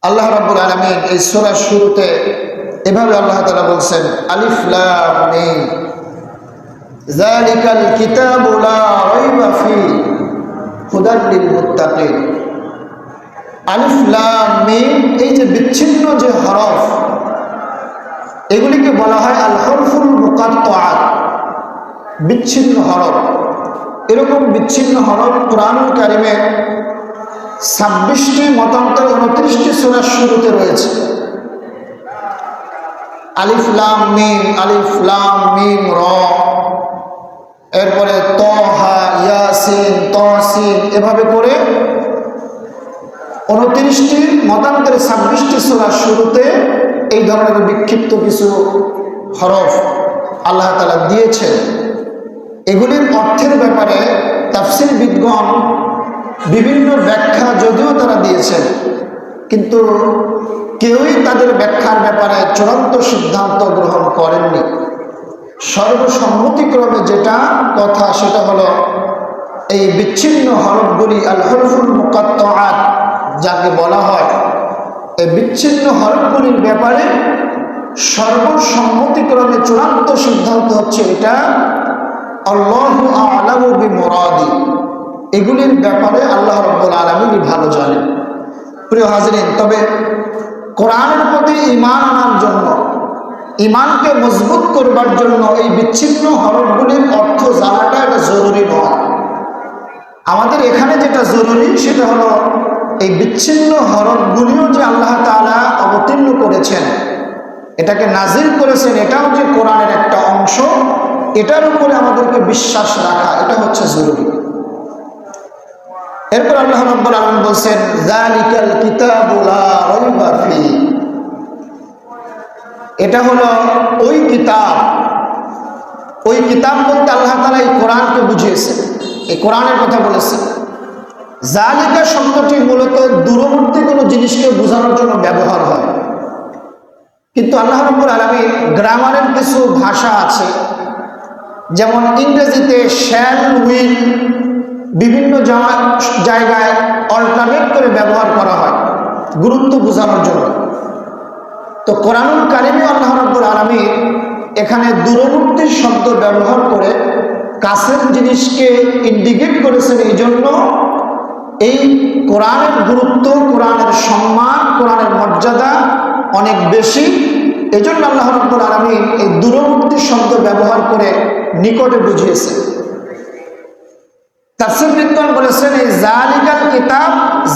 আল্লাহ রাব্বুল আলামিন এই সূরার শুরুতে এভাবে আল্লাহ তাআলা বলছেন, আলিফ লাম মিম যালিকাল কিতাবু লা রাইবা ফীহি হুদাল লিল মুত্তাকিন। আলিফ লাম মিম, এই যে বিচ্ছিন্ন যে হরফ, এগুলিকে বলা হয় আল হরফুল মুকাত্তাআত, বিচ্ছিন্ন হরফ। এরকম বিচ্ছিন্ন হরফ কুরআনুল কারীমে 26টি মতান্তরে 29টি সূরার শুরুতে রয়েছে। আলিফ লাম মিম র, এরপরে তহা, ইয়াসিন, তসিন, এভাবে করে 29টি মতান্তরে 26টি সূরার শুরুতে এই ধরনের বিক্ষিপ্ত কিছু হরফ আল্লাহ তাআলা দিয়েছেন। এগুলির অর্থের ব্যাপারে তাফসীর বিদগণ বিভিন্ন ব্যাখ্যা যদিও তারা দিয়েছেন, কিন্তু কেউই তাদের ব্যাখ্যার ব্যাপারে চূড়ান্ত সিদ্ধান্ত গ্রহণ করেননি। সর্বসম্মতিক্রমে যেটা কথা সেটা হলো, এই বিচ্ছিন্ন হরফগুলি আল হরফুল মুকাত্তাআত যাকে বলা হয়, এই বিচ্ছিন্ন হরফগুলির ব্যাপারে সর্বসম্মতিক্রমে চূড়ান্ত সিদ্ধান্ত হচ্ছে এটা, আল্লাহু আ'লামু বিমুরাদি, এগুলির ব্যাপারে আল্লাহ রাব্বুল আলামিনই ভালো জানেন। প্রিয় হাজিরিন, তবে কোরআনের প্রতি ঈমান আনার জন্য, ঈমানকে মজবুত করবার জন্য এই বিচ্ছিন্ন হরফগুলির অর্থ জানাটা এটা জরুরি নয়। আমাদের এখানে যেটা জরুরি সেটা হলো এই বিচ্ছিন্ন হরফগুলিও যে আল্লাহ তাআলা অবতীর্ণ করেছেন, এটাকে নাজিল করেছেন, এটাও যে কোরআনের একটা অংশ, এটার উপরে আমাদেরকে বিশ্বাস রাখা, এটা হচ্ছে জরুরি। এরপর আল্লাহ রাব্বুল আলামিন বলছেন, যালিকাল কিতাবু লা রাইবা ফীহি, এটা হলো ওই কিতাব। ওই কিতাব বলতে আল্লাহ তাআলা এই কোরআনকে বুঝিয়েছেন, এই কোরআনের কথা বলেছেন। যালিকা শব্দটি মূলত দূরবর্তী কোনো জিনিসকে বোঝানোর জন্য ব্যবহার হয়, কিন্তু আল্লাহ রাব্বুল আলামিন গ্রামারের কিছু ভাষা আছে, যেমন ইংরেজিতে শ্যাল উইল বিভিন্ন জায়গায় অল্টারনেট করে ব্যবহার করা হয় গুরুত্ব বোঝানোর জন্য। তো কোরআনুল কারীমে আল্লাহ রাব্বুল আলামিন এখানে দূরবর্তী শব্দ ব্যবহার করে কাছের জিনিসকে ইন্ডিকেট করেছেন। এই জন্য এই কোরআনের গুরুত্ব, কোরআনের সম্মান, কোরআনের মর্যাদা অনেক বেশি। এই জন্য আল্লাহ রাব্বুল আলামিন এই দূরবর্তী শব্দ ব্যবহার করে নিকটে বুঝিয়েছেন। তাফসীর বিদ্বান বলেছেন, এই যালিকাল কিতাব,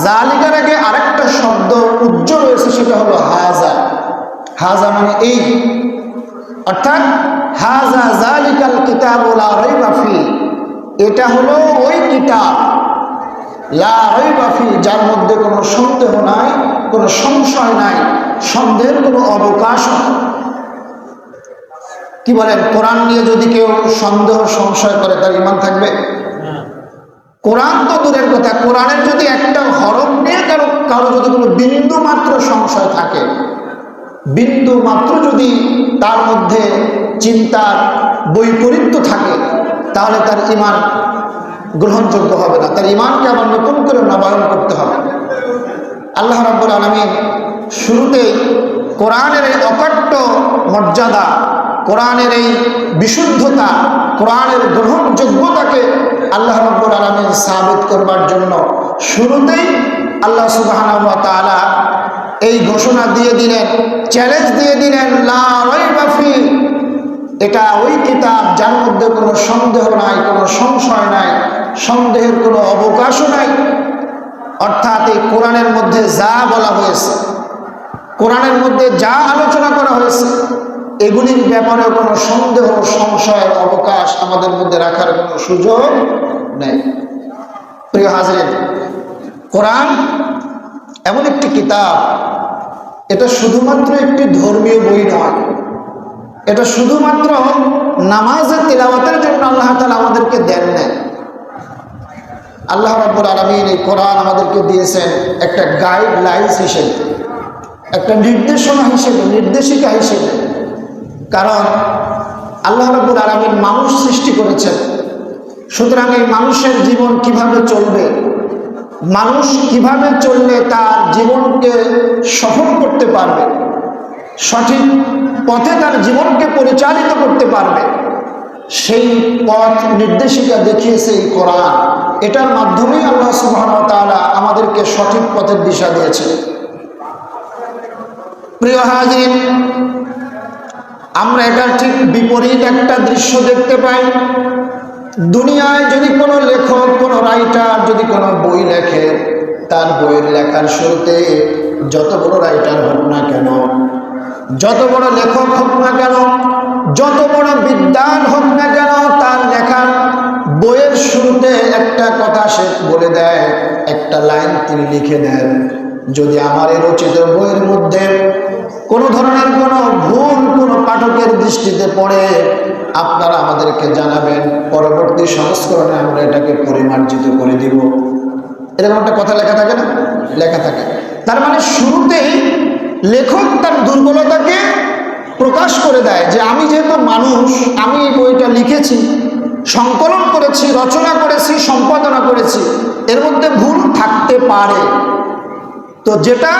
যালিকার আগে আরেকটা শব্দ উজ্জ্বল রয়েছে, সেটা হলো হাজা। হাজা মানে এই, অর্থাৎ হাজা যালিকাল কিতাবু লা রাইবা ফীহি, এটা হলো ওই কিতাব লা রাইবা ফীহি, যার মধ্যে কোনো সন্দেহ নাই, কোনো সংশয় নাই, সন্দেহের কোনো অবকাশ নেই। কি বলেন, কোরআন নিয়ে যদি কেউ সন্দেহ সংশয় করে তার ঈমান থাকবে? কোরআন তো দূরের কথা, কোরআনের যদি একটা হরফ নিয়ে কারো যদি কোনো বিন্দু মাত্র সংশয় থাকে, বিন্দু মাত্র যদি তার মধ্যে চিন্তার বৈপরীত্য থাকে, তাহলে তার ঈমান গ্রহণযোগ্য হবে না, তার ঈমানকে আবার নতুন করে নবায়ন করতে হবে। আল্লাহ রাব্বুল আলামিন শুরুতেই কোরআনের এই অকাট্য মর্যাদা, কোরআনের এই বিশুদ্ধতা, কোরআনের গ্রহণযোগ্যতাকে আল্লাহ রাব্বুল আলামিন সাবিত করবার জন্য শুরুতেই আল্লাহ সুবহানাহু ওয়া তাআলা এই ঘোষণা দিয়ে দিলেন, চ্যালেঞ্জ দিয়ে দিলেন, লা রাইবা ফীহি, এটা ওই কিতাব যার মধ্যে কোনো সন্দেহ নাই, কোনো সংশয় নাই, সন্দেহের কোনো অবকাশও নাই। অর্থাৎ এই কোরআনের মধ্যে যা বলা হয়েছে, কোরআনের মধ্যে যা আলোচনা করা হয়েছে, এগুলির ব্যাপারে কোনো সন্দেহ সংশয়ের অবকাশ আমাদের মধ্যে রাখার কোনো সুযোগ নেই। প্রিয় হাজিরিন, কোরআন এমন একটি কিতাব, এটা শুধুমাত্র একটি ধর্মীয় বই নয়, এটা শুধুমাত্র নামাজের তিলাওয়াতের জন্য আল্লাহ তাআলা আমাদেরকে দেন নাই। আল্লাহ রাব্বুল আলামিন এই কোরআন আমাদেরকে দিয়েছেন একটা গাইডলাইন্স হিসেবে, একটা নির্দেশনা হিসেবে, নির্দেশিকা হিসেবে। কারণ আল্লাহ রাব্বুল আলামিন মানুষ সৃষ্টি করেছেন, সুতরাং এই মানুষের জীবন কিভাবে চলবে, মানুষ কিভাবে চললে তার জীবনকে সফল করতে পারবে, সঠিক পথে তার জীবনকে পরিচালিত করতে পারবে, সেই পথ নির্দেশিকা দেখিয়েছে এই কোরআন। এটার মাধ্যমেই আল্লাহ সুবহানাহু ওয়া তাআলা আমাদেরকে সঠিক পথের দিশা দিয়েছে। প্রিয় হাজির, আমরা এটার ঠিক বিপরীত একটা দৃশ্য দেখতে পাই। দুনিয়ায় যদি কোনো লেখক, কোনো রাইটার যদি কোনো বই লেখে, তার বইয়ের লেখার শুরুতে যত বড় রাইটার হোক না কেন, যত বড় লেখক হোক না কেন, যত বড় বিদ্বান হোক না কেন, তার লেখার বইয়ের শুরুতে একটা কথা সে বলে দেয়, একটা লাইন তিনি লিখে দেন, যদি আমার এই রচিত বইয়ের মধ্যে কোনো ধরনের কোনো ভুল কোনো পাঠকের দৃষ্টিতে পড়ে আপনারা আমাদেরকে জানাবেন, পরবর্তী সংস্করণে আমরা এটাকে পরিমার্জিত করে দিব। এরকম একটা কথা লেখা থাকে না? লেখা থাকে। তার মানে শুরুতেই লেখক তার দুর্বলতাকে প্রকাশ করে দেয় যে আমি যেহেতু মানুষ, আমি এই বইটা লিখেছি, সংকলন করেছি, রচনা করেছি, সম্পাদনা করেছি, এর মধ্যে ভুল থাকতে পারে। তো যেটা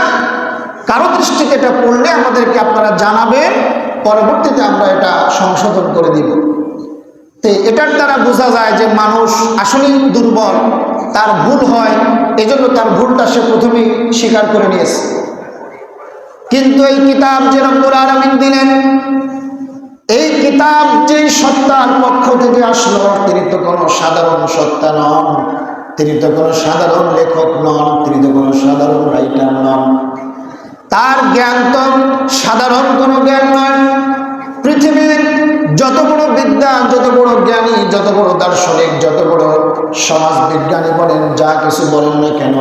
কারো দৃষ্টিতে এটা পড়লে আমাদেরকে আপনারা জানাবেন, পরবর্তীতে আমরা এটা সংশোধন করে দিব। তো এটার দ্বারা বোঝা যায় যে মানুষ আসলেই দুর্বল, তার ভুল হয়, এজন্য তার ভুলটা সে প্রথমেই স্বীকার করে নিয়েছে। কিন্তু এই কিতাব যে রব্বুল আলামিন দিলেন, এই কিতাব যেই সত্তার পক্ষ থেকে আসলো, তিনি তো কোনো সাধারণ সত্তা নন, তিনি তো কোনো সাধারণ লেখক নন, তিনি তো কোনো সাধারণ রাইটার নন। তার জ্ঞান তো সাধারণ কোনো জ্ঞান নয়। পৃথিবীর যত বড় বিদ্বান, যত বড় জ্ঞানী, যত বড় দার্শনিক, যত বড় সমাজ বিজ্ঞানী বলেন, যা কিছু বলেন না কেন,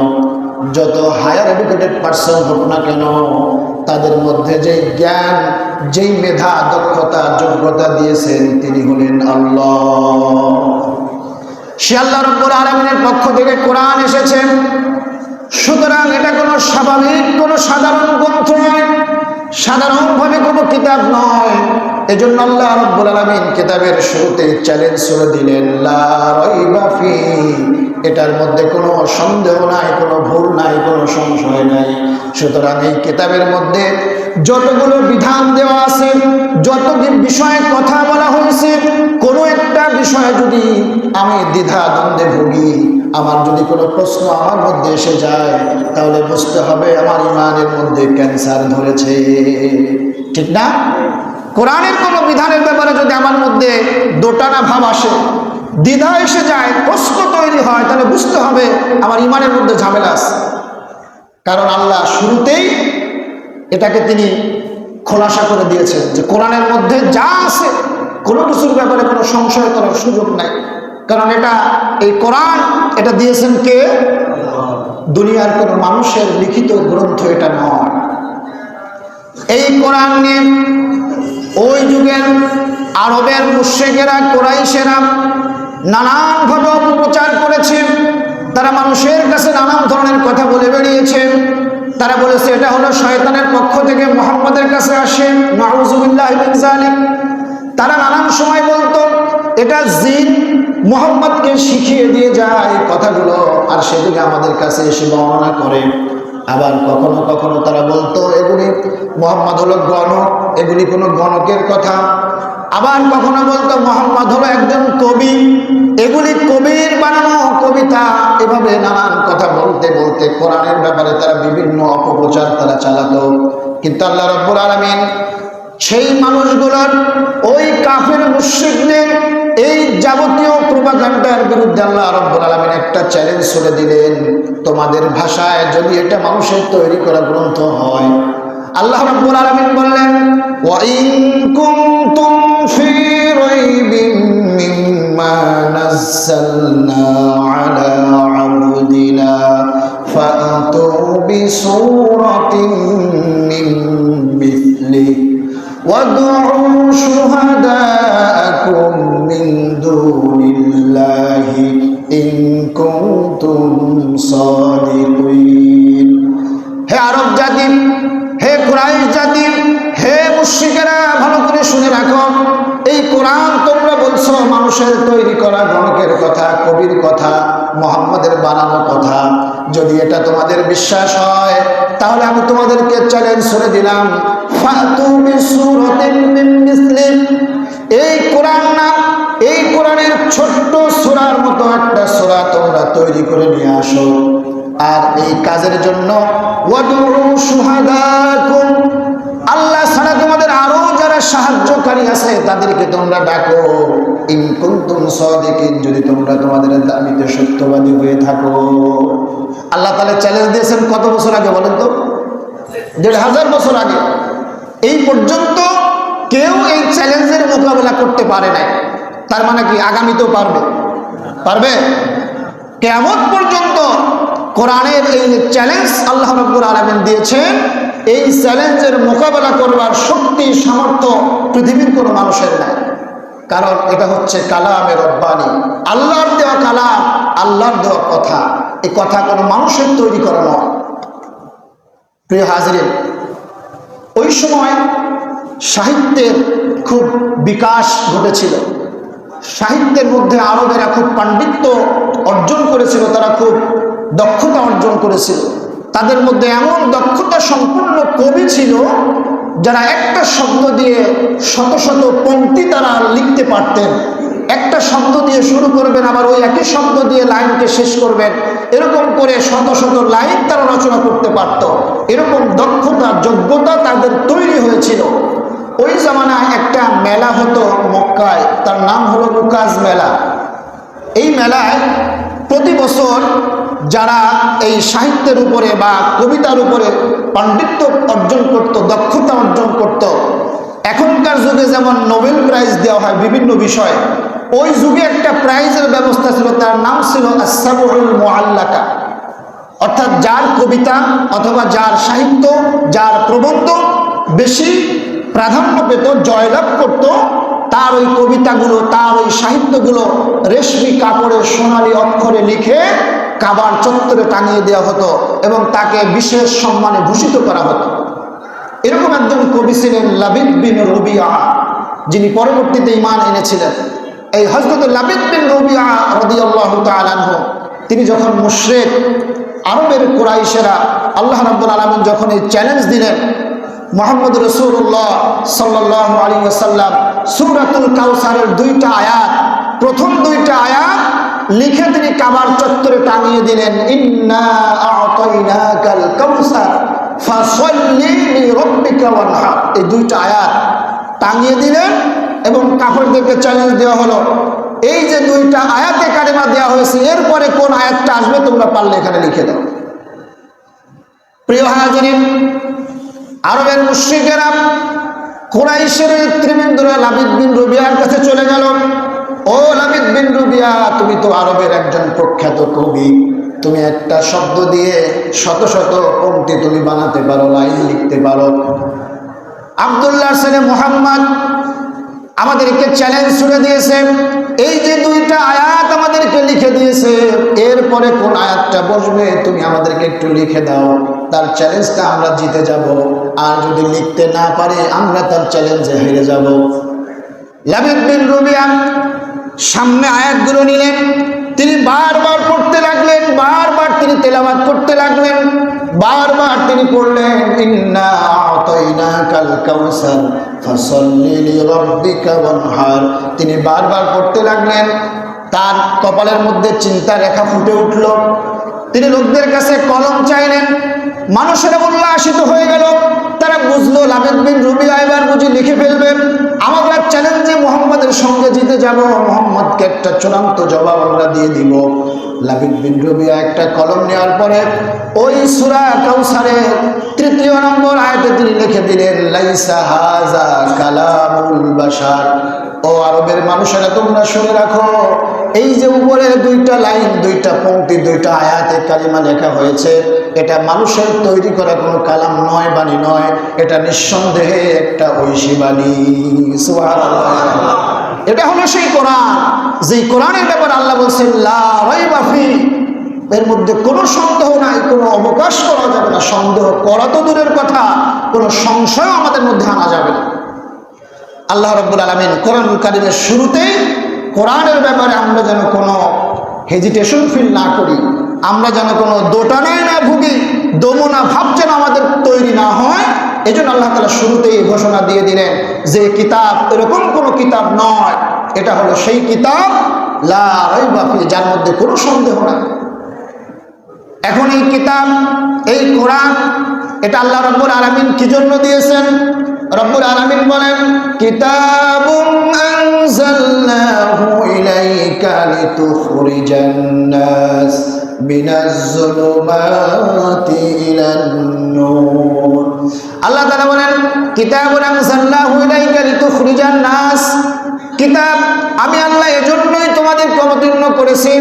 যত হায়ার এডুকেটেড পার্সন হোক না কেন, তাদের মধ্যে যেই জ্ঞান, যেই মেধা, দক্ষতা, যোগ্যতা দিয়েছেন তিনি হলেন আল্লাহ। সে আল্লাহ রাব্বুল আলামিনের পক্ষ থেকে কোরআন এসেছে। সুতরাং এটা কোনো স্বাভাবিক কোনো সাধারণ গ্রন্থ নয়, সাধারণভাবে কোনো কিতাব নয়। এজন্য আল্লাহ রাব্বুল আলামিন কিতাবের শুরুতে চ্যালেঞ্জ করে দিলেন, লা রাইবা ফি, এটার মধ্যে কোনো সন্দেহ নাই, কোনো ভুল নাই, কোনো সংশয় নাই। সুতরাং এই কিতাবের মধ্যে যতগুলো বিধান দেওয়া আছে, যত বিষয়ে কথা বলা হয়েছে, কোনো একটা বিষয়ে যদি আমি দ্বিধা দ্বন্দ্বে ভুগি, আমার যদি কোনো প্রশ্ন আমার মধ্যে এসে যায়, তাহলে বুঝতে হবে আমার ইমানের মধ্যে ক্যান্সার ধরেছে, ঠিক না? কোরআনের কোনো বিধানের ব্যাপারে যদি আমার মধ্যে দোটানা ভাব আসে, দ্বিধা এসে যায়, প্রশ্ন তৈরি হয়, তাহলে বুঝতে হবে আমার ইমানের মধ্যে ঝামেলা আছে। কারণ আল্লাহ শুরুতেই এটাকে তিনি খোলাসা করে দিয়েছেন যে কোরআনের মধ্যে যা আছে কোনো কিছুর ব্যাপারে কোনো সংশয় করার সুযোগ নাই। কারণ এটা, এই কোরআন এটা দিয়েছেন কে? দুনিয়ার কোনো মানুষের লিখিত গ্রন্থ এটা নয়। এই কোরআন নিয়ে ওই যুগের আরবের মুশরিকেরা, কুরাইশেরা নানানভাবে অপপ্রচার করেছে। তারা মানুষের কাছে নানান ধরনের কথা বলে বেরিয়েছে। তারা বলেছে এটা হলো শয়তানের পক্ষ থেকে মুহাম্মদের কাছে আসে, নাউযুবিল্লাহি মিন যালিক। তারা নানান সময় বলতো এটা জিন মুহাম্মদকে শিখিয়ে দিয়ে যায় কথাগুলো, আর সেগুলো আমাদের কাছে এসে বর্ণনা করে। আবার কখনো কখনো তারা বলতো এগুলি মুহাম্মদ হলো গণক, এগুলি কোনো গণকের কথা। আবার কখনো বলতো মুহাম্মদ হলো একজন কবি, এগুলি কবির বানানো কবিতা। এভাবে নানান কথা বলতে বলতে কোরআনের ব্যাপারে তারা বিভিন্ন অপপ্রচার তারা চালাতো। কিন্তু আল্লাহ রাব্বুল আলামিন সেই মানুষগুলোর, ওই কাফের মুশরিকদের এই যাবতীয় প্রোপাগান্ডার বিরুদ্ধে আল্লাহ রাব্বুল আলামিন একটা চ্যালেঞ্জ ছুড়ে দিলেন, তোমাদের ভাষায় যদি এটা মানুষের তৈরি করা গ্রন্থ হয়। আল্লাহ রাব্বুল আলামিন বললেন, ওয়া ইন কুনতুম ফি রাইবিন মিম্মা নাযালনা আলা আবদিনা ফাতু বিসূরাতিন মিন মিথলিহি ওয়াদউ শুহাদাআকুম মিন দুনিল্লাহি ইন কুনতুম সাদিকিন। হে আরব জাতি, হে কুরাইশ জাতি, হে মুশরিকেরা, ভালো করে শুনে রাখো। এই কোরআন তোমরা বলছো মানুষের তৈরি করা গণকের কথা, কবির কথা, মুহাম্মাদের বানানো কথা। যদি এটা তোমাদের বিশ্বাস হয় তাহলে আমি তোমাদেরকে চ্যালেঞ্জ করে দিলাম, ফাতু বিসূরাতিন মিন মিসলি, এই কোরআন না, এই কোরআনের ছোট্ট সূরার মতো একটা সূরা তোমরা তৈরি করে নিয়ে আসো। আর এই কাজের জন্য ওয়াদউ শুহাদাকুম, আল্লাহ ছাড়া তোমাদের আরো যারা সাহায্যকারী আছে তাদেরকে তোমরা ডাকো। ইন কুনতুম সাদিকিন, যদি তোমরা তোমাদের দাবিতে সত্যবাদী হয়ে থাকো। আল্লাহ তাআলা চ্যালেঞ্জ দিয়েছেন কত বছর আগে বলেন তো? ১,৫০০ বছর আগে। এই পর্যন্ত কেউ এই চ্যালেঞ্জের মোকাবেলা করতে পারে নাই। তার মানে কি আগামীতেও পারবে? পারবে। কিয়ামত পর্যন্ত কোরআনের এই চ্যালেঞ্জ আল্লাহ রাব্বুল আলামিন দিয়েছেন, এই চ্যালেঞ্জের মোকাবেলা করবার শক্তি সামর্থ্য পৃথিবীর কোনো মানুষের নাই। কারণ এটা হচ্ছে কালামে রব্বানি, আল্লাহর দেওয়া কালাম, আল্লাহর দেওয়া কথা। এই কথা কোনো মানুষের তৈরি করা নয়। প্রিয় হাজিরিন, ওই সময় সাহিত্যের খুব বিকাশ ঘটেছিল। সাহিত্যের মধ্যে আরবেরা খুব পাণ্ডিত্য অর্জন করেছিল, তারা খুব দক্ষতা অর্জন করেছিল। তাদের মধ্যে এমন দক্ষতা সম্পন্ন কবি ছিল যারা একটা শব্দ দিয়ে শত শত পংক্তি তারা লিখতে পারতেন। একটা শব্দ দিয়ে শুরু করবেন, আবার ওই একই শব্দ দিয়ে লাইনকে শেষ করবেন, এরকম করে শত শত লাইন তারা রচনা করতে পারত। এরকম দক্ষতা যোগ্যতা তাদের তৈরি হয়েছিল। ওই জামানায় একটা মেলা হতো মক্কায়, তার নাম হলো উকাজ মেলা। এই মেলায় প্রতি বছর যারা এই সাহিত্যের উপরে বা কবিতার উপরে পাণ্ডিত্য অর্জন করত, দক্ষতা অর্জন করত, এখনকার যুগে যেমন নোবেল প্রাইজ দেওয়া হয় বিভিন্ন বিষয়ে, ওই যুগে একটা প্রাইজের ব্যবস্থা ছিল, তার নাম ছিল আস-সাবউল মুআল্লাকা। অর্থাৎ যার কবিতা অথবা যার সাহিত্য, যার প্রবন্ধ বেশি প্রাধান্য পেত, জয়লাভ করত, তার ওই কবিতাগুলো, তার ওই সাহিত্যগুলো রেশমি কাপড়ে সোনালী অক্ষরে লিখে কাবার চত্বরে টাঙিয়ে দেওয়া হতো এবং তাকে বিশেষ সম্মানে ভূষিত করা হতো। এরকম একজন কবি ছিলেন লাবিদ বিন রবিয়া, যিনি পরবর্তীতে ঈমান এনেছিলেন। এই হযরত লাবিদ বিন রবিয়া রাদিয়াল্লাহু তাআলা আনহু, তিনি যখন মুশরিক আরবের কুরাইশেরা আল্লাহ রাব্বুল আলামিন যখন এই চ্যালেঞ্জ দিলেন, মুহাম্মদ রাসূলুল্লাহ সাল্লাল্লাহু আলাইহি ওয়াসাল্লাম সূরাতুল কাউসারের 2টা আয়াত, প্রথম 2টা আয়াত লিখে তিনি কাবার চত্বরে টাঙিয়ে দিলেন, ইন্না আ'তাইনাকাল কাউসার ফাসাল্লি লিরাব্বিকা ওয়ানহার। এই 2টা আয়াত টাঙিয়ে দিলেন এবং কাফেরদেরকে চ্যালেঞ্জ দেওয়া হলো, এই যে 2টা আয়াতে কালেমা দেওয়া হয়েছে, এরপরে কোন আয়াতটা আসবে তোমরা পারলে এখানে লিখে দাও। প্রিয় হাজিরিন, আরবের মুশরিকেরা কুরাইশের নেতৃবৃন্দরা লাবিদ বিন রবিয়ার কাছে চলে গেল। ও লাবিদ বিন রবিয়া, তুমি তো আরবের একজন প্রখ্যাত কবি, তুমি একটা শব্দ দিয়ে শত শত পংক্তি তুমি বানাতে পারো, লাইন লিখতে পারো। আব্দুল্লাহর ছেলে মুহাম্মদ আমাদেরকে চ্যালেঞ্জ ছুড়ে দিয়েছে, এই যে 2টা আয়াত আমাদেরকে লিখে দিয়েছে, এরপরে কোন আয়াতটা বসবে তুমি আমাদেরকে একটু লিখে দাও, তার চ্যালেঞ্জটা আমরা জিতে যাব, আর যদি লিখতে না পারি আমরা তার চ্যালেঞ্জে হেরে যাব। লাবিদ বিন রবিয়া সামনে আয়াতগুলো নিলেন, তিনি বারবার পড়তে লাগলেন, বারবার তিনি তেলাওয়াত করতে লাগলেন, বারবার তিনি পড়লেন, ইন্না আ'তাইনাকাল কাউসার ফাসাল্লি লিরাব্বিকা ওয়ানহার। তিনি বারবার পড়তে লাগলেন। তার কপালের মধ্যে চিন্তা রেখা ফুটে উঠল। তিনি লোকদের কাছে কলম চাইলেন, মানুষেরা উল্লাসিত হয়ে গেল। তারা বুঝলো লাবিদ বিন রবিয়া এবার বুঝি লিখে ফেলবে, আমরা চ্যালেঞ্জে মুহাম্মাদের সঙ্গে জিতে যাব, মুহাম্মদকে একটা চূড়ান্ত জবাব আমরা দিয়ে দিব। লাবিদ বিন রবিয়া একটা কলম নেওয়ার পরে ওই সূরা কাউসারের 3য় নম্বর আয়াতে তিনি লিখে দিলেন, লাইসা হাযা কালামুল বাশার। ও আরবের মানুষেরা তোমরা শুনে রাখো, এই যে উপরে 2টা লাইন, 2টা পংক্তি, 2টা আয়াতে কালিমা লেখা হয়েছে, এটা মানুষের তৈরি করা কোনো কালাম নয়, বাণী নয়, এটা নিঃসন্দেহে একটা ঐশী বাণী। সুবহানাল্লাহ। এটা হলো সেই কোরআন, যেই কোরআনের ব্যাপারে আল্লাহ বলছেন লা রাইবা ফি, এর মধ্যে কোনো সন্দেহ নাই, কোনো অবকাশ করা যাবে না। সন্দেহ করা তো দূরের কথা, কোনো সংশয় আমাদের মধ্যে আনা যাবে না। আল্লাহ রাব্বুল আলামিন কোরআনুল কারীমের শুরুতেই কোরআনের ব্যাপারে আমরা যেন কোনো হেজিটেশন ফিল না করি, আমরা যেন কোনো দোটানায় না ভুগি, দমনা ভাব যেন আমাদের তৈরি না হয়। এই জন্য আল্লাহ তাআলা শুরুতেই ঘোষণা দিয়ে দিলেন যে কিতাব এরকম কোনো কিতাব নয়, এটা হলো সেই কিতাব লা রাইবা ফি, যার মধ্যে কোনো সন্দেহ নাই। এখন এই কিতাব, এই কোরআন, এটা আল্লাহ রাব্বুল আলামিন কি জন্য দিয়েছেন? রব্বুল আলামিন বলেন কিতাবুন আনজালনাহু ইলাইকা লিতুখরিজান নাস মিনাজ যুলুমাতি ইলান নূর। আল্লাহ তাআলা বলেন কিতাবুন আনজালনাহু ইলাইকা লিতুখরিজান নাস, কিতাব আমি আল্লাহ এজন্যই তোমাদেরকে অবতীর্ণ করেছি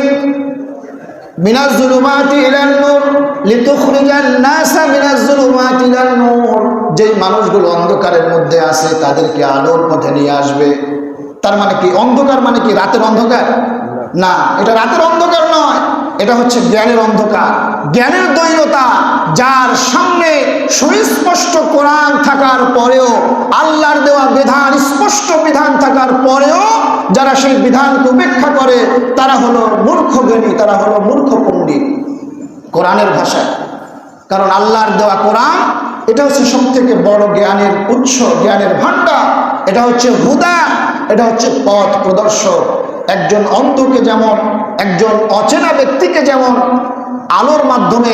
মিনাজ যুলুমাতি ইলান নূর লিতুখরিজান নাসা মিনাজ যুলুমাতি ইলান নূর, যে মানুষগুলো অন্ধকারের মধ্যে আছে তাদেরকে আলোর পথে নিয়ে আসবে। তার মানে কি? অন্ধকার মানে কি রাতের অন্ধকার? না, এটা রাতের অন্ধকার নয়, এটা হচ্ছে জ্ঞানের অন্ধকার, জ্ঞানের দৈন্যতা। যার সামনে সুস্পষ্ট কোরআন থাকার পরেও, আল্লাহর দেওয়া বিধান, স্পষ্ট বিধান থাকার পরেও যারা সেই বিধানকে উপেক্ষা করে তারা হলো মূর্খ জ্ঞানী, তারা হলো মূর্খ পণ্ডিত কোরআনের ভাষায়। কারণ আল্লাহর দেওয়া কোরআন এটা হচ্ছে সব থেকে বড় জ্ঞানের উৎস, জ্ঞানের ভান্ডার। এটা হচ্ছে হুদা, এটা হচ্ছে পথ প্রদর্শক। একজন অন্ধকে যেমন, একজন অচেনা ব্যক্তিকে যেমন আলোর মাধ্যমে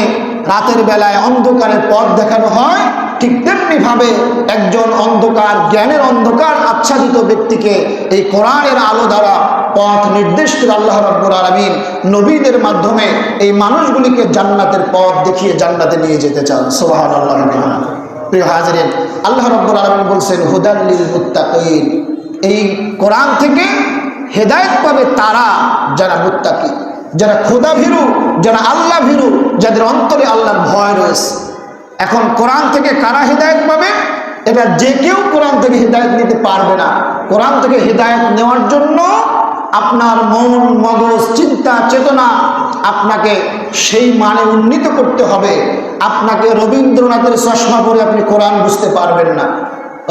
রাতের বেলায় অন্ধকারের পথ দেখানো হয়, ঠিক তেমনি ভাবে একজন অন্ধকার, জ্ঞানের অন্ধকার আচ্ছাদিত ব্যক্তিকে এই কোরআনের আলো দ্বারা পথ নির্দেশ করে আল্লাহ রাব্বুল আলামিন নবীদের মাধ্যমে এই মানুষগুলিকে জান্নাতের পথ দেখিয়ে জান্নাতে নিয়ে যেতে চান। সুবহানাল্লাহ। প্রিয় হাজিরিন, আল্লাহ রাব্বুল আলামিন বলছেন হুদাল লিল মুত্তাকিন, এই কোরআন থেকে হেদায়েত পাবে তারা যারা মুত্তাকি, যারা খোদা ভীরু, যারা আল্লাহ ভীরু, যাদের অন্তরে আল্লাহর ভয় রয়েছে। এখন কোরআন থেকে কারা হেদায়েত পাবে? এটা যে কেউ কোরআন থেকে হেদায়েত নিতে পারবে না। কোরআন থেকে হেদায়েত নেওয়ার জন্য আপনার মন, মগজ, চিন্তা, চেতনা আপনাকে সেই মানে উন্নীত করতে হবে। আপনাকে রবীন্দ্রনাথের চশমা পরে আপনি কোরআন বুঝতে পারবেন না।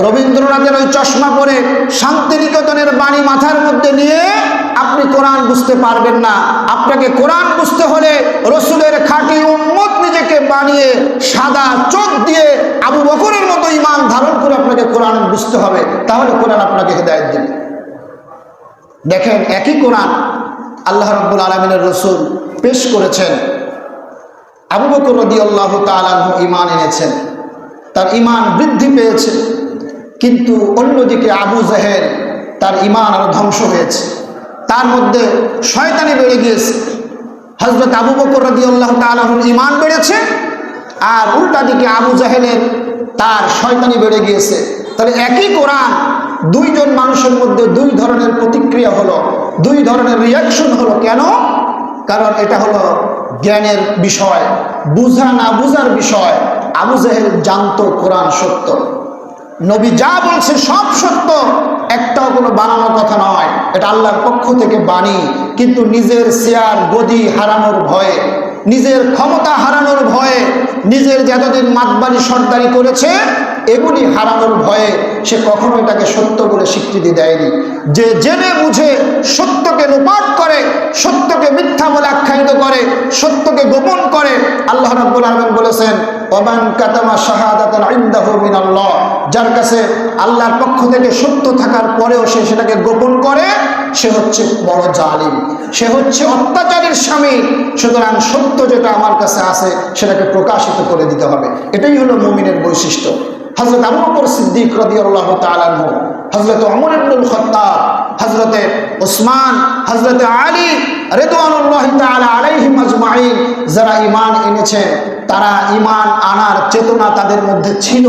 রবীন্দ্রনাথের ওই চশমা পরে শান্তিনিকেতনের বাণী মাথার মধ্যে নিয়ে আপনি কোরআন বুঝতে পারবেন না। আপনাকে কোরআন বুঝতে হলে রসুলের খাঁটি উম্মত নিজেকে বানিয়ে সাদা চোখ দিয়ে আবু বকরের মতো ঈমান ধারণ করে আপনাকে কোরআন বুঝতে হবে, তাহলে কোরআন আপনাকে হেদায়েত দেবে। দেখেন, একই কোরআন আল্লাহ রাব্বুল আলামিনের রসুল পেশ করেছেন। আবু বকর রাদিয়াল্লাহু তাআলা আনহু ঈমান এনেছেন, তার ঈমান বৃদ্ধি পেয়েছে, কিন্তু অন্যদিকে আবু জাহেল, তার ঈমান আরো ধ্বংস হয়েছে, তার মধ্যে শয়তানি বেড়ে গিয়েছে। হযরত আবু বকর রাদিয়াল্লাহু তাআলা আনহুর ঈমান বেড়েছে, আর উল্টা দিকে আবু জাহেলের তার শয়তানি বেড়ে গিয়েছে। তাহলে একই কোরআন দুইজন মানুষের মধ্যে দুই ধরনের প্রতিক্রিয়া হলো, দুই ধরনের রিয়াকশন হলো। কেন? কারণ এটা হলো জ্ঞানের বিষয়, বুঝা না বুঝার বিষয়। আবু জাহেল জানতো কোরআন সত্য, নবী যা বলছে সব সত্য, একটাও কোনো বানানো কথা নয়, এটা আল্লাহর পক্ষ থেকে বাণী। কিন্তু নিজের শেয়ার গদি হারানোর ভয়ে, নিজের ক্ষমতা হারানোর ভয়ে, নিজের যতদিন মাতবাড়ি সর্দারি করেছে এগুলি হারানোর ভয়ে সে কখনো এটাকে সত্য বলে স্বীকৃতি দেয়নি। যে জেনে বুঝে সত্যকে লোপাট করে, সত্যকে মিথ্যা বলে আখ্যায়িত করে, সত্যকে গোপন করে, আল্লাহ রাব্বুল আলামিন বলেছেন ওয়ামান কাতামা শাহাদাতান ইনদাহু মিনাল্লাহ, যার কাছে আল্লাহর পক্ষ থেকে সত্য থাকার পরেও সে সেটাকে গোপন করে, সে হচ্ছে বড় জালিম, সে হচ্ছে অত্যাচারীর স্বামী। সুতরাং সত্য যেটা আমার কাছে আছে সেটাকে প্রকাশিত করে দিতে হবে। এটাই হলো মুমিনের বৈশিষ্ট্য। হযরত আবু বকর সিদ্দিক রাদিয়াল্লাহু তাআলা আনহু, হযরত ওমর ইবনুল খাত্তাব, হযরত ওসমান, হযরত আলী রিদওয়ানুল্লাহি তাআলা আলাইহিম আজমাইন, যারা ঈমান এনেছেন তারা ঈমান আনার চেতনা তাদের মধ্যে ছিল,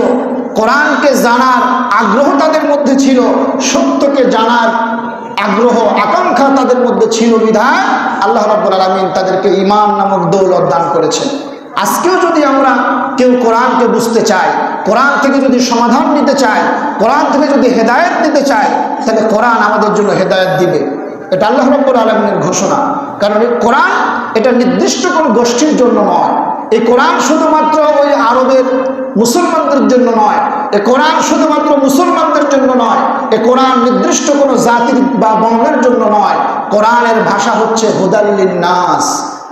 কোরআনকে জানার আগ্রহ তাদের মধ্যে ছিল, সত্যকে জানার আগ্রহ আকাঙ্ক্ষা তাদের মধ্যে ছিল বিধায় আল্লাহ রাব্বুল আলামিন তাদেরকে ঈমান নামক দৌলত দান করেছেন। আজকেও যদি আমরা কেউ কোরআনকে বুঝতে চাই, কোরআন থেকে যদি সমাধান নিতে চাই, কোরআন থেকে যদি হেদায়েত নিতে চাই, তাহলে কোরআন আমাদের জন্য হেদায়েত দিবে। এটা আল্লাহ রাব্বুল আলামিনের ঘোষণা। কারণ এই কোরআন এটা নির্দিষ্ট কোনো গোষ্ঠীর জন্য নয়, এই কোরআন শুধুমাত্র ওই আরবের মুসলমানদের জন্য নয়, এ কোরআন শুধুমাত্র মুসলমানদের জন্য নয়, এ কোরআন নির্দিষ্ট কোনো জাতির বা বর্ণের জন্য নয়, কোরআনের ভাষা হচ্ছে হুদাল লিন্নাস,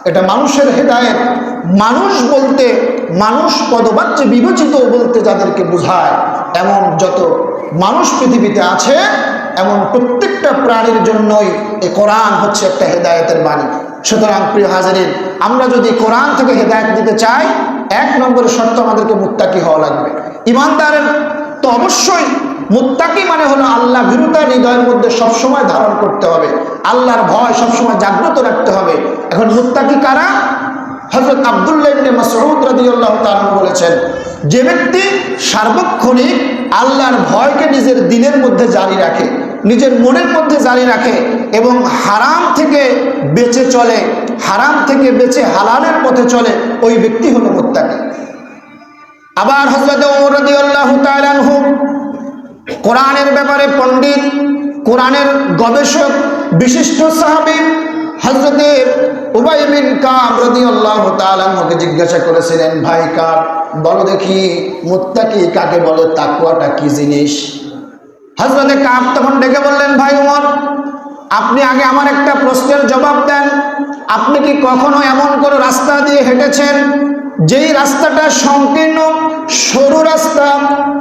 এটা মানুষের হেদায়েত। মানুষ বলতে মানুষ পদবাচ্যে বিবেচিত বলতে যাদেরকে বোঝায়, এমন যত মানুষ পৃথিবীতে আছে এমন প্রত্যেকটা প্রাণীর জন্যই এই কোরআন হচ্ছে একটা হেদায়েতের বাণী। সুতরাং প্রিয় হাজিরিন, আমরা যদি কোরআন থেকে হেদায়েত দিতে চাই, 1 নম্বরের শর্ত আমাদেরকে মুত্তাকি হওয়া লাগবে। ইমানদারের তো অবশ্যই মুত্তাকি মানে হলো আল্লাহ ভীরুতা হৃদয়ের মধ্যে সবসময় ধারণ করতে হবে, আল্লাহর ভয় সবসময় জাগ্রত রাখতে হবে। এখন মুত্তাকি কারা? হযরত আব্দুল্লাহ ইবনে মাসউদ রাদিয়াল্লাহু তাআলা বলেছেন, যে ব্যক্তি সার্বক্ষণিক আল্লাহর ভয়কে নিজের দিলের মধ্যে জারি রাখে, নিজের মনের মধ্যে জারি রাখে এবং হারাম থেকে বেঁচে চলে, হারাম থেকে বেঁচে হালালের পথে চলে, ওই ব্যক্তি হলো মুত্তাকি। আবার হযরত ওমর রাদিয়াল্লাহু তাআলা আনহু কোরআনের ব্যাপারে পণ্ডিত, কোরআনের গবেষক, বিশিষ্ট সাহাবী হযরত উবাই বিন কাব রাদিয়াল্লাহু তাআলা আনহুকে জিজ্ঞাসা করেছিলেন, ভাই কাব, বলো দেখি মুত্তাকি কাকে বলে, তাকওয়াটা কি জিনিস? হযরত কাব তখন ডেকে বললেন, ভাই ওমর, আপনি আগে আমার একটা প্রশ্নের জবাব দেন। আপনি কি কখনো এমন কোনো রাস্তা দিয়ে হেঁটেছেন যেই রাস্তাটা সংকীর্ণ, সরু রাস্তা,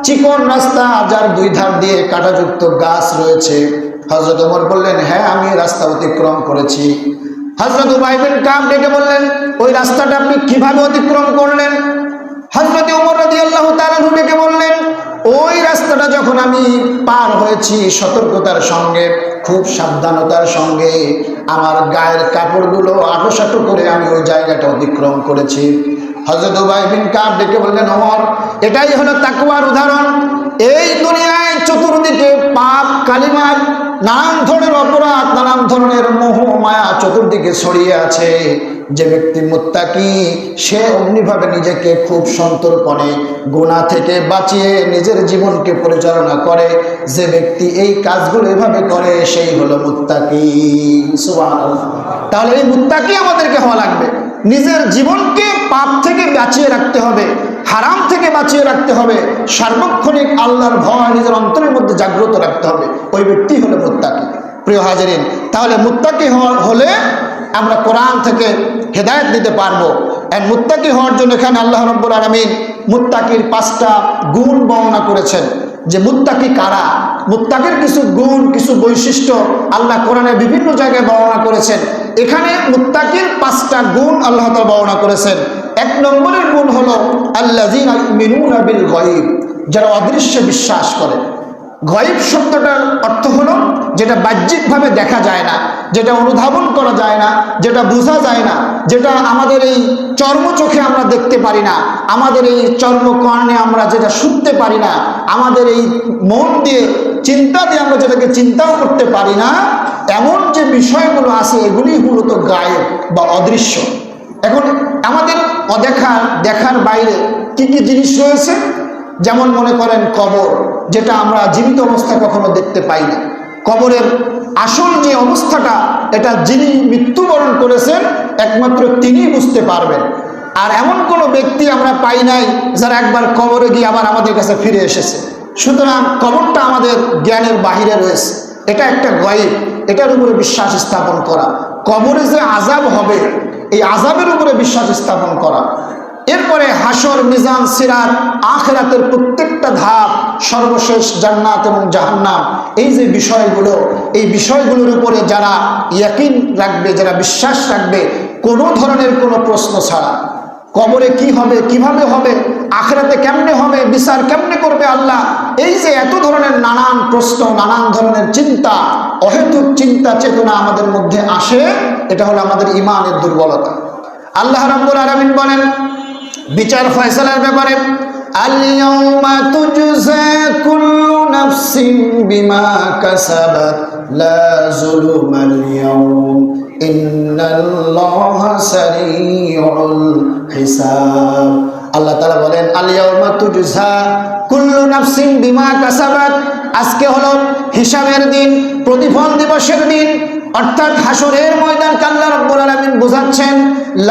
চিকন রাস্তা, যার 2 ধার দিয়ে কাঁটাযুক্ত গাছ রয়েছে? হযরত ওমর বললেন, হ্যাঁ, আমি রাস্তা অতিক্রম করেছি। হযরত উবাই বিন কাব ডেকে বললেন, ওই রাস্তাটা আপনি কিভাবে অতিক্রম করলেন? হযরত ওমর রাদিয়াল্লাহু তাআলা ডেকে বললেন, ওই রাস্তাটা যখন আমি পার হয়েছি সতর্কতার সঙ্গে, খুব সাবধানতার সঙ্গে, আমার গায়ের কাপড়গুলো আঁটোসাঁটো করে আমি ওই জায়গাটা অতিক্রম করেছি। হযরত উবাই বিন কাব ডেকে বললেন, ওমর, এটাই হলো তাকওয়ার উদাহরণ। এই দুনিয়ায় চতুর্দিকে পাপ, কালিমার নানান ধরনের অপরাধ, নানান ধরনের মোহ মায়া চতুর্দিকে ছড়িয়ে আছে। যে ব্যক্তি মুত্তাকি, সে অমনিভাবে নিজেকে খুব সন্তর্পণে গুনাহ থেকে বাঁচিয়ে নিজের জীবনকে পরিচালনা করে। যে ব্যক্তি এই কাজগুলো এভাবে করে, সেই হলো মুত্তাকি। সুবহানাল্লাহ। তাহলে এই মুত্তাকি আমাদেরকে হওয়া লাগবে। নিজের জীবনকে পাপ থেকে বাঁচিয়ে রাখতে হবে, হারাম থেকে বাঁচিয়ে রাখতে হবে, সার্বক্ষণিক আল্লাহর ভয় নিজের অন্তরের মধ্যে জাগ্রত রাখতে হবে। ওই ব্যক্তি হলো মুত্তাকি। প্রিয় হাজিরিন, তাহলে মুত্তাকি হলে আমরা কোরআন থেকে হেদায়েত দিতে পারবো। আর মুত্তাকি হওয়ার জন্য এখানে আল্লাহ রাব্বুল আলামিন মুত্তাকির 5টা গুণ বর্ণনা করেছেন। যে মুত্তাকি কারা, মুত্তাকির কিছু গুণ, কিছু বৈশিষ্ট্য আল্লাহ কোরআনে বিভিন্ন জায়গায় বর্ণনা করেছেন। এখানে মুত্তাকির 5টা গুণ আল্লাহ তাআলা বর্ণনা করেছেন। 1 নম্বরের গুণ হলো আল্লাযীনা ইউমিনুনা বিল গায়ব, যারা অদৃশ্যে বিশ্বাস করে। গায়ব শব্দটার অর্থ হলো যেটা বাহ্যিকভাবে দেখা যায় না, যেটা অনুধাবন করা যায় না, যেটা বোঝা যায় না, যেটা আমাদের এই চর্মচোখে আমরা দেখতে পারি না, আমাদের এই চর্মকর্ণে আমরা যেটা শুনতে পারি না, আমাদের এই মন দিয়ে, চিন্তা দিয়ে আমরা যেটাকে চিন্তাও করতে পারি না, এমন যে বিষয়গুলো আছে এগুলি মূলত গায়েব বা অদৃশ্য। এখন আমাদের দেখার বাইরে কি কি জিনিস রয়েছে? যেমন মনে করেন কবর, যেটা আমরা জীবিত অবস্থায় কখনো দেখতে পাই না। কবরের আসল যে অবস্থাটা, এটা যিনি মৃত্যুবরণ করেছেন একমাত্র তিনিই বুঝতে পারবেন। আর এমন কোনো ব্যক্তি আমরা পাই নাই যারা একবার কবরে গিয়ে আবার আমাদের কাছে ফিরে এসেছে। সুতরাং কবরটা আমাদের জ্ঞানের বাহিরে রয়েছে, এটা একটা গায়ব, এটার উপরে বিশ্বাস স্থাপন করা। কবরে যে আযাব হবে, এই আযাবের উপরে বিশ্বাস স্থাপন করা। এরপরে হাসর, মিজান, সিরাত, আখিরাতের প্রত্যেকটা ধাপ, সর্বশেষ জান্নাত এবং জাহান্নাম, এই যে বিষয়গুলো, এই বিষয়গুলোর উপরে যারা ইয়াকিন রাখবে, যারা বিশ্বাস রাখবে, কোনো ধরনের কোনো প্রশ্ন ছাড়া, কবরে কি হবে, কিভাবে হবে, আখিরাতে কেমনে হবে, বিচার কেমনে করবে আল্লাহ, এই যে এত ধরনের নানান প্রশ্ন, নানান ধরনের চিন্তা, অহেতুক চিন্তা চেতনা আমাদের মধ্যে আসে, এটা হলো আমাদের ঈমানের দুর্বলতা। আল্লাহ রাব্বুল আলামিন বলেন বিচার ফয়সালার ব্যাপারে, আল-ইয়াওমা তুজজা কুল্লু নাফসিন বিমা কাসাবাত লা যুলুমাল ইয়াওম ইন্নাল্লাহা সারিউল হিসাব। আল্লাহ তাআলা বলেন, আল-ইয়াওমা তুজজা কুল্লু নাফসিন বিমা কাসাবাত, আজকে হলো হিসাবের দিন, প্রতিফল দিবসের দিন। অর্থাৎ হাসরের ময়দানকে আল্লাহ রাব্বুল আলামিন বোঝাচ্ছেন,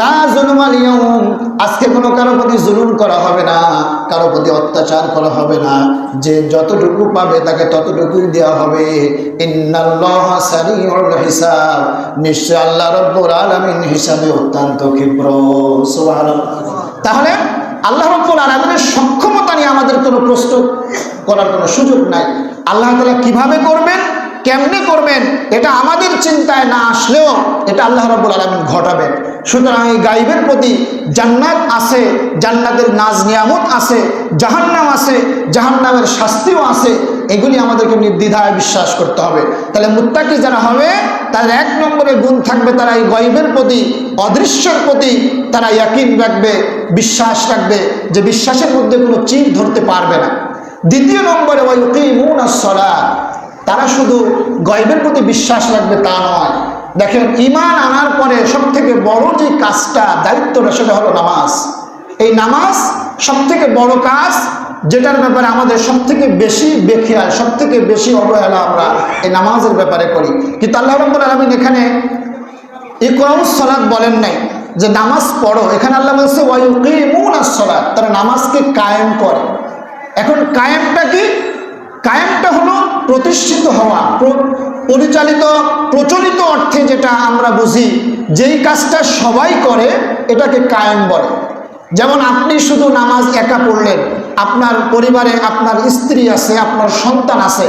লা যুলুমাল ইয়াউম, আজকে কোনো কারো প্রতি জুলুম করা হবে না, কারো প্রতি অত্যাচার করা হবে না, যে যতটুকু পাবে তাকে ততটুকুই দেওয়া হবে। ইন্নাল্লাহা সারিউল হিসাব, নিশ্চয় আল্লাহ রাব্বুল আলামিন হিসাবে অত্যন্ত ক্ষিপ্র। সুবহানাল্লাহ। তাহলে আল্লাহ রাব্বুল আলামিনের সক্ষমতা নিয়ে আমাদের কোনো প্রশ্ন করার কোনো সুযোগ নাই। আল্লাহ তাআলা কিভাবে করবেন, কেমনে করবেন, এটা আমাদের চিন্তায় না আসলেও এটা আল্লাহ রাব্বুল আলামিন ঘটাবেন। সুতরাং এই গায়বের প্রতি, জান্নাত আছে, জান্নাতের নাজ নিয়ামত আছে, জাহান্নাম আছে, জাহান্নামের শাস্তিও আছে, এগুলি আমাদেরকে নির্দ্বিধায় বিশ্বাস করতে হবে। তাহলে মুত্তাকি যারা হবে তাদের এক নম্বরে গুণ থাকবে, তারা এই গায়বের প্রতি, অদৃশ্যের প্রতি তারা ইয়াকিন রাখবে, বিশ্বাস রাখবে, যে বিশ্বাসের মধ্যে কোনো চির ধরতে পারবে না। দ্বিতীয় নম্বরে ওয়া ইউকিমুনাস সালাত, তারা শুধু গায়বের প্রতি বিশ্বাস রাখবে তা নয়। দেখেন, ঈমান আনার পরে সবথেকে বড় যে কাজটা, দায়িত্বটা, সেটা হলো নামাজ। এই নামাজ সবথেকে বড় কাজ, যেটার ব্যাপারে আমাদের সবথেকে বেশি বেখেয়াল, সবথেকে বেশি অবহেলা আমরা এই নামাজের ব্যাপারে করি। কিন্তু আল্লাহ রাব্বুল আলামিন এখানে ইকরাউস সালাত বলেন নাই যে নামাজ পড়ো, এখানে আল্লাহ বলছে ওয়া ইউকিমুনাস সালাত, তারা নামাজকে কায়েম করে। এখন কায়েমটা কি? কায়েমটা হলো প্রতিষ্ঠিত হওয়া, পরিচালিত, প্রচলিত অর্থে যেটা আমরা বুঝি, যেই কাজটা সবাই করে এটাকে কায়েম বলে। যেমন আপনি শুধু নামাজ একা পড়লেন, আপনার পরিবারে আপনার স্ত্রী আছে, আপনার সন্তান আছে,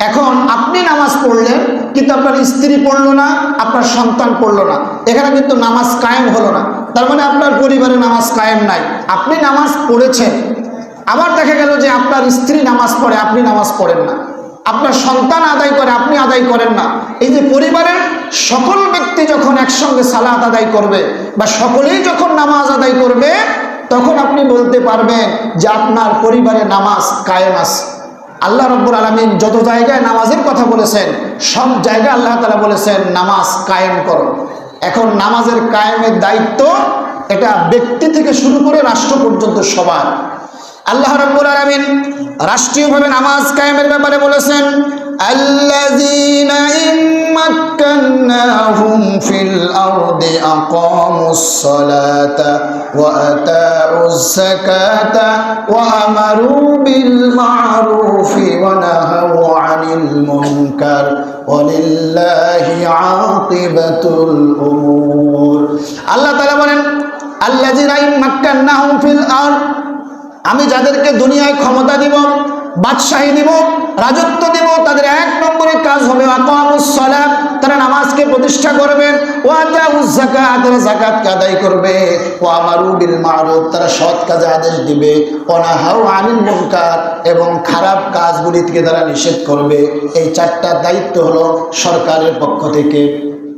এখন আপনি নামাজ পড়লেন কিন্তু আপনার স্ত্রী পড়লো না, আপনার সন্তান পড়লো না, এখানে কিন্তু নামাজ কায়েম হলো না। তার মানে আপনার পরিবারে নামাজ কায়েম নাই। আপনি নামাজ পড়েছেন, আবার দেখা গেল যে আপনার স্ত্রী নামাজ পড়ে, আপনি নামাজ পড়েন না, আপনার সন্তান আদায় করে, আপনি আদায় করেন না। এই যে পরিবারের সকল ব্যক্তি যখন একসঙ্গে সালাত আদায় করবে, বা সকলেই যখন নামাজ আদায় করবে, তখন আপনি বলতে পারবেন যে আপনার পরিবারে নামাজ কায়েম আছে। আল্লাহ রাব্বুল আলামিন যত জায়গায় নামাজের কথা বলেছেন, সব জায়গায় আল্লাহ তাআলা বলেছেন নামাজ কায়েম করো। এখন নামাজের কায়েমের দায়িত্ব এটা ব্যক্তি থেকে শুরু করে রাষ্ট্র পর্যন্ত সবার। আল্লাহ রাব্বুল আলামিন রাষ্ট্রীয়ভাবে নামাজ কায়েমের ব্যাপারে বলেছেন, আল্লাযীনা ইম্মাক্কান্নাহুম ফিল আরদি আকামুস সালাতা ওয়া আতাউজ যাকাতা ওয়া আমারু বিল মা'রুফি ওয়া নাহাউ আনিল মুনকার ওয়ালিল্লাহি আকিবাতুল উমুর। আল্লাহ তাআলা বলেন, আল্লাযীনা ইম্মাক্কান্নাহুম ফিল আরদ, আমি যাদেরকে দুনিয়ায় ক্ষমতা দিব, বাদশাহী দিব, রাজত্ব দিব, তাদের এক নম্বরের কাজ হবে আকামুস সালাত, তারা নামাজকে প্রতিষ্ঠা করবেন, ওয়া আতাউজ যাকাত, তারা যাকাতকে আদায় করবে, ওয়া আমারু বিল মা'রুফ, তারা সৎ কাজে আদেশ দিবে, ওয়া নাহাউ আনিল মুনকার, এবং খারাপ কাজগুলি থেকে তারা নিষেধ করবে। এই চারটা দায়িত্ব হলো সরকারের পক্ষ থেকে।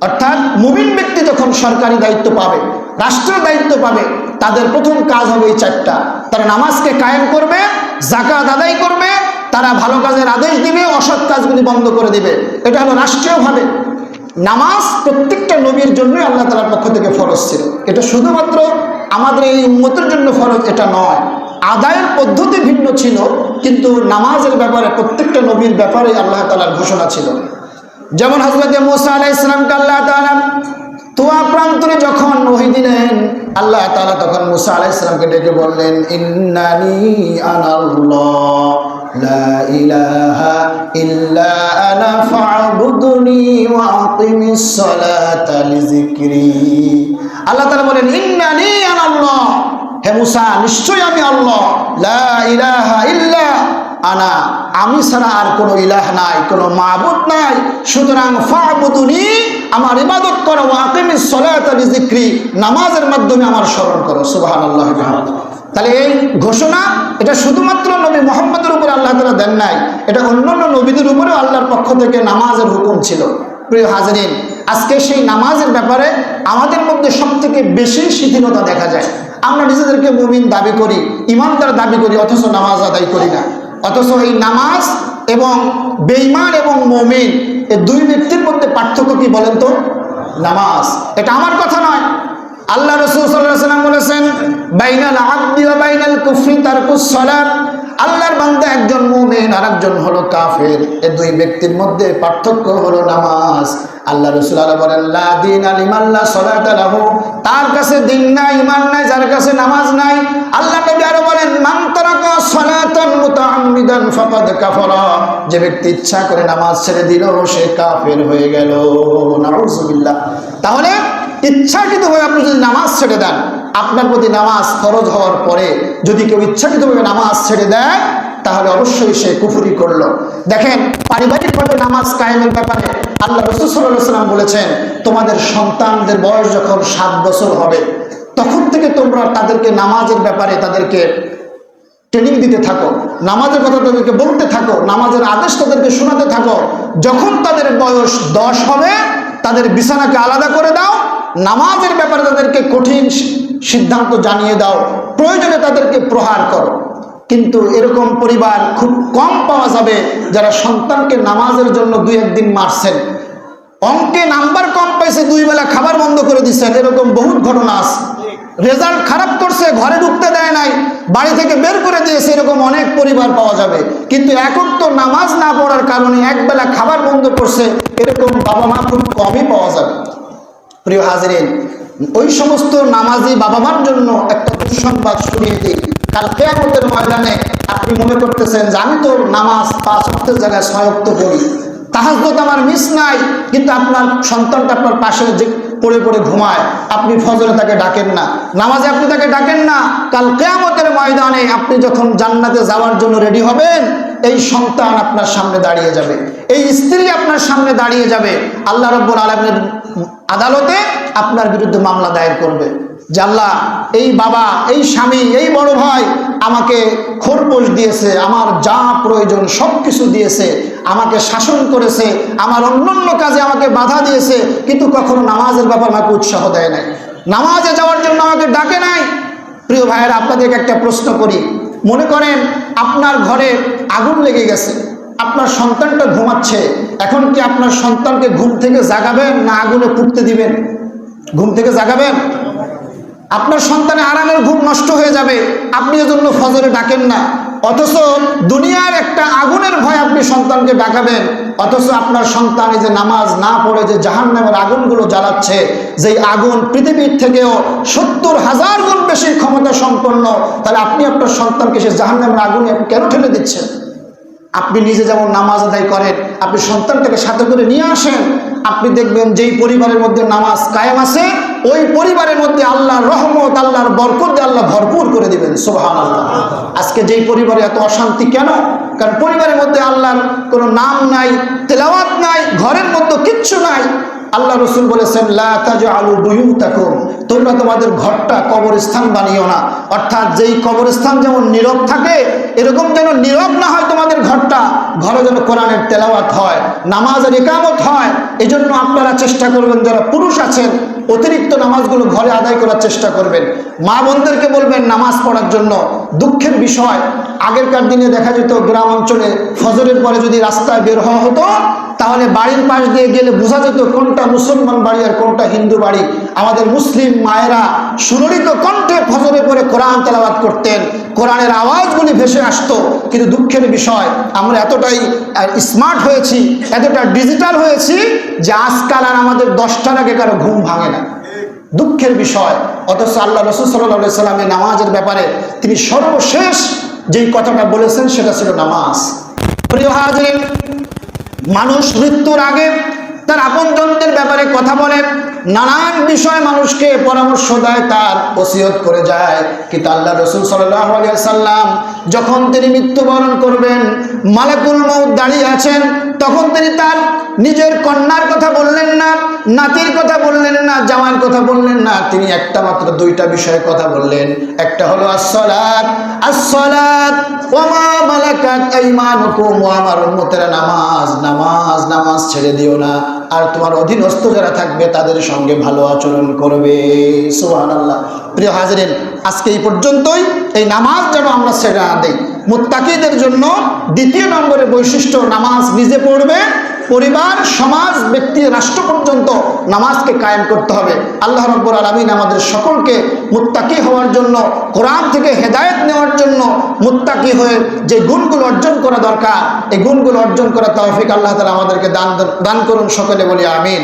অর্থাৎ মুমিন ব্যক্তি যখন সরকারি দায়িত্ব পাবে, রাষ্ট্রের দায়িত্ব পাবে, তাদের প্রথম কাজ হবে এই চারটা। তারা নামাজকে কায়েম করবে, যাকাত আদায় করবে, তারা ভালো কাজের আদেশ দিবে, অসৎ কাজগুলি বন্ধ করে দিবে। এটা হলো রাষ্ট্রীয়ভাবে। নামাজ প্রত্যেকটা নবীর জন্যই আল্লাহ তাআলার পক্ষ থেকে ফরজ ছিল। এটা শুধুমাত্র আমাদের এই উম্মতের জন্য ফরজ এটা নয়, আদায়ের পদ্ধতি ভিন্ন ছিল, কিন্তু নামাজের ব্যাপারে প্রত্যেকটা নবীর ব্যাপারে আল্লাহ তাআলার ঘোষণা ছিল। যেমন হযরত মুসা আলাইহিস সালামকে আল্লাহ তাআলা তুয়া প্রান্তরে যখন ওহী দিলেন, আল্লাহ তাআলা তখন মুসা আলাইহিস সালামকে ডেকে বললেন, ইন্নানি আনাল্লাহ লা ইলাহা ইল্লা আনা ফা'বুদনি ওয়া আকিমিস সালাতা লিযিকরি। আল্লাহ তাআলা বলেন, ইন্নানি আনাল্লাহ, হে মুসা নিশ্চয়ই আমি আল্লাহ, লা ইলাহা ইল্লা আনা, আমি ছাড়া আর কোনো ইলাহ নাই, কোনো মাবুদ নাই, সুতরাং ফা'বুদনি, আমার ইবাদত করো, ওয়া আকিমিস সালাতা লিযিকরি, নামাজের মাধ্যমে আমার স্মরণ করো। সুবহানাল্লাহ। তাহলে এই ঘোষণা এটা শুধুমাত্র নবী মুহাম্মদের উপরে আল্লাহ তাআলা দেন নাই, এটা অন্যান্য নবীদের উপরেও আল্লাহর পক্ষ থেকে নামাজের হুকুম ছিল। প্রিয় হাজিরিন, আজকে সেই নামাজের ব্যাপারে আমাদের মধ্যে সবথেকে বেশি শিথিলতা দেখা যায়। আমরা নিজেদেরকে মুমিন দাবি করি, ইমানদার দাবি করি, অথচ নামাজ আদায় করি না। অথচ এই নামাজ এবং বেঈমান এবং মুমিন, এই দুই ব্যক্তির মধ্যে পার্থক্য কি বলেন তো? নামাজ। এটা আমার কথা নয়, আল্লাহ রাসূল সাল্লাল্লাহু আলাইহি ওয়াসাল্লাম বলেছেন, বাইনাল আবদি ওয়া বাইনাল কুফরি তারকুস সালাত, আল্লাহর বান্দা একজন মুমিন আর একজন হলো কাফের। এই দুই ব্যক্তির মধ্যে পার্থক্য হলো নামাজ। আল্লাহ রাসূল বলেন লা দীনা লিমান লা সালাতা লাহু, তার কাছে দিন নাই, ঈমান নাই যার কাছে নামাজ নাই। আল্লাহ নবী আরো বলেন মান তারাকা সালাতান মুতাআম্মিদান ফাকাদ কাফারা, যে ব্যক্তি ইচ্ছা করে নামাজ ছেড়ে দিল সে কাফের হয়ে গেল। নাউযুবিল্লাহ। তাহলে ইচ্ছাকৃতভাবে আপনি যদি নামাজ ছেড়ে দেন, আপনার প্রতি নামাজ ফরজ হওয়ার পরে যদি কেউ ইচ্ছাকৃতভাবে নামাজ ছেড়ে দেয় তাহলে অবশ্যই সে কুফরি করলো। দেখেন পারিবারিকভাবে নামাজ কায়েমের ব্যাপারে আল্লাহ রাসূল সাল্লাল্লাহু আলাইহি ওয়াসাল্লাম বলেছেন, তোমাদের সন্তানদের বয়স যখন 7 বছর হবে তখন থেকে তোমরা তাদেরকে নামাজের ব্যাপারে তাদেরকে ট্রেনিং দিতে থাকো, নামাজের কথা তাদেরকে বলতে থাকো, নামাজের আদেশ তাদেরকে শোনাতে থাকো। যখন তাদের বয়স 10 হবে তাদের বিছানাকে আলাদা করে দাও, নামাজের ব্যাপারে তাদেরকে কঠিন সিদ্ধান্ত জানিয়ে দাও, প্রয়োজনে তাদেরকে প্রহার করো। কিন্তু এরকম পরিবার খুব কম পাওয়া যাবে যারা সন্তানকে নামাজের জন্য 2-1 দিন মারছেন, অঙ্কে নাম্বার কম পাইছে 2 বেলা খাবার বন্ধ করে দিচ্ছেন, এরকম বহুত ঘটনা আছে। রেজাল্ট খারাপ করছে, ঘরে ঢুকতে দেয় নাই, বাড়ি থেকে বের করে দিয়েছে, এরকম অনেক পরিবার পাওয়া যাবে। কিন্তু এখন তো নামাজ না পড়ার কারণে 1 বেলা খাবার বন্ধ করছে, এরকম বাবা মা খুব কমই পাওয়া যাবে। প্রিয় হাজিরিন, ওই সমস্ত নামাজি বাবা মার জন্য একটা দুঃসংবাদ শুনিয়ে দিই। কাল কিয়ামতের ময়দানে আপনি মনে করতেছেন যে আমি তো নামাজ 5 ওয়াক্তের জায়গায় 6 ওয়াক্ত পড়ি, তাহাজ্জুদ আমার মিস নাই, কিন্তু আপনার সন্তানটা আপনার পাশে যে পড়ে পড়ে ঘুমায়, আপনি ফজরে তাকে ডাকেন না, নামাজে আপনি তাকে ডাকেন না। কাল কিয়ামতের ময়দানে আপনি যখন জান্নাতে যাওয়ার জন্য রেডি হবেন, এই সন্তান আপনার সামনে দাঁড়িয়ে যাবে, এই স্ত্রী আপনার সামনে দাঁড়িয়ে যাবে, আল্লাহ রাব্বুল আলামিনের আদালতে আপনার বিরুদ্ধে মামলা দায়ের করবে যে আল্লাহ, এই বাবা, এই স্বামী, এই বড় ভাই আমাকে খোরপোশ দিয়েছে, আমার যা প্রয়োজন সব কিছু দিয়েছে, আমাকে শাসন করেছে, আমার অন্যান্য কাজে আমাকে বাধা দিয়েছে, কিন্তু কখনো নামাজের ব্যাপারে আমাকে উৎসাহ দেয় নাই, নামাজে যাওয়ার জন্য আমাকে ডাকে নাই। প্রিয় ভাইয়েরা, আপনাদেরকে একটা প্রশ্ন করি, মনে করেন আপনার ঘরে আগুন লেগে গেছে, আপনার সন্তানটা ঘুমাচ্ছে, এখন কি আপনার সন্তানকে ঘুম থেকে জাগাবেন না আগুনে পুড়তে দিবেন? ঘুম থেকে জাগাবেন। আপনার সন্তানের আরামের ঘুম নষ্ট হয়ে যাবে, আপনি এজন্য ফজরে ডাকেন না, অথচ দুনিয়ার একটা আগুনের ভয় আপনি সন্তানকে ডাকাবেন, অথচ আপনার সন্তান এই যে নামাজ না পড়ে যে জাহান্নামের আগুনগুলো জ্বালাচ্ছে, যেই আগুন পৃথিবীর থেকেও 70,000 গুণ বেশি ক্ষমতা সম্পন্ন, তাহলে আপনি আপনার সন্তানকে সে জাহান্নামের আগুনে কেন ঠেলে দিচ্ছেন? আপনি নিজে যেমন নামাজ আদায় করেন, আপনি সন্তানটাকে সাথে করে নিয়ে আসেন, আপনি দেখবেন যেই পরিবারের মধ্যে নামাজ কায়েম আছে ওই পরিবারের মধ্যে আল্লাহর রহমত, আল্লাহর বরকত আল্লাহ ভরপুর করে দিবেন। সুবহানাল্লাহ। আজকে যেই পরিবারে এত অশান্তি কেন? কারণ পরিবারের মধ্যে আল্লাহর কোনো নাম নাই, তেলাওয়াত নাই, ঘরের মধ্যে কিচ্ছু নাই। আল্লাহ রাসূল বলেছেন লা তাজআলু বুয়ুতাকুম, তোমরা তোমাদের ঘরটা কবরস্থান বানিও না। অর্থাৎ যেই কবরস্থান যেমন নীরব থাকে, এরকম যেন নীরব না হয় তোমাদের ঘরটা, ঘরে যেন কোরআনের তেলাওয়াত হয়, নামাজের ইকামত হয়। এজন্য আপনারা চেষ্টা করবেন, যারা পুরুষ আছেন অতিরিক্ত নামাজগুলো ঘরে আদায় করার চেষ্টা করবেন। মা বোনদেরকে বলবেন নামাজ পড়ার জন্য। দুঃখের বিষয়, আগেরকার দিনে দেখা যেত গ্রাম অঞ্চলে ফজরের পরে যদি রাস্তায় বের হওয়া হতো তাহলে বাড়ির পাশ দিয়ে গেলে বোঝা যেত কোনটা মুসলমান বাড়ি আর কোনটা হিন্দু বাড়ি। আমাদের মুসলিম মায়েরা সুললিত কণ্ঠে ফজরের পরে কোরআন তেলাওয়াত করতেন, কোরআনের আওয়াজগুলি ভেসে আসতো। কিন্তু দুঃখের বিষয়, আমরা এতটাই স্মার্ট হয়েছি, এতটা ডিজিটাল হয়েছি যে আজকাল আর আমাদের 10টার আগে কারো ঘুম ভাঙে না। দুঃখের বিষয়। অথচ আল্লাহ রাসূল সাল্লাল্লাহু আলাইহি সাল্লামের নামাজের ব্যাপারে তিনি সর্বশেষ যেই কথাটা বলেছেন সেটা ছিল নামাজ। প্রিয় হাজিরিন, মানুষ মৃত্যুর আগে তার আপনজনদের ব্যাপারে কথা বলে, নানান বিষয় মানুষকে পরামর্শ দেয়, তার ওসিয়ত করে যায়। কিন্তু আল্লাহ রাসূল সাল্লাল্লাহু আলাইহি ওয়াসাল্লাম যখন তিনি মৃত্যুবরণ করবেন, মালাকুল মউত দাঁড়িয়ে আছেন, তখন তিনি তার নিজের কন্যার কথা বললেন না, নাতির কথা বললেন না, জামাইয়ের কথা বললেন না, তিনি একটা মাত্র 2টা বিষয়ের কথা বললেন। একটা হলো আসসালাত, আসসালাত ওয়া মা মালাকাত আইমানুকুম, ওয়া আমার উম্মতেরা নামাজ, নামাজ, নামাজ ছেড়ে দিও না, আর তোমার অধীনস্থ যারা থাকবে তাদের সঙ্গে ভালো আচরণ করবে। সুবহানাল্লাহ। প্রিয় হাজিরিন, আজকে এই পর্যন্তই। এই নামাজ যেন আমরা ছেড়ে না দেই। মুত্তাকিদের জন্য 2য় নম্বরের বৈশিষ্ট্য, নামাজ নিজে পড়বে, পরিবার, সমাজ, ব্যক্তি, রাষ্ট্র পর্যন্ত নামাজকে কায়েম করতে হবে। আল্লাহ রাব্বুল আলামিন আমাদের সকলকে মুত্তাকি হওয়ার জন্য, কোরআন থেকে হেদায়েত নেওয়ার জন্য, মুত্তাকি হয়ে যে গুণগুলো অর্জন করা দরকার এই গুণগুলো অর্জন করার তৌফিক আল্লাহ তাআলা আমাদেরকে দান করুন। সকলে বলি আমিন।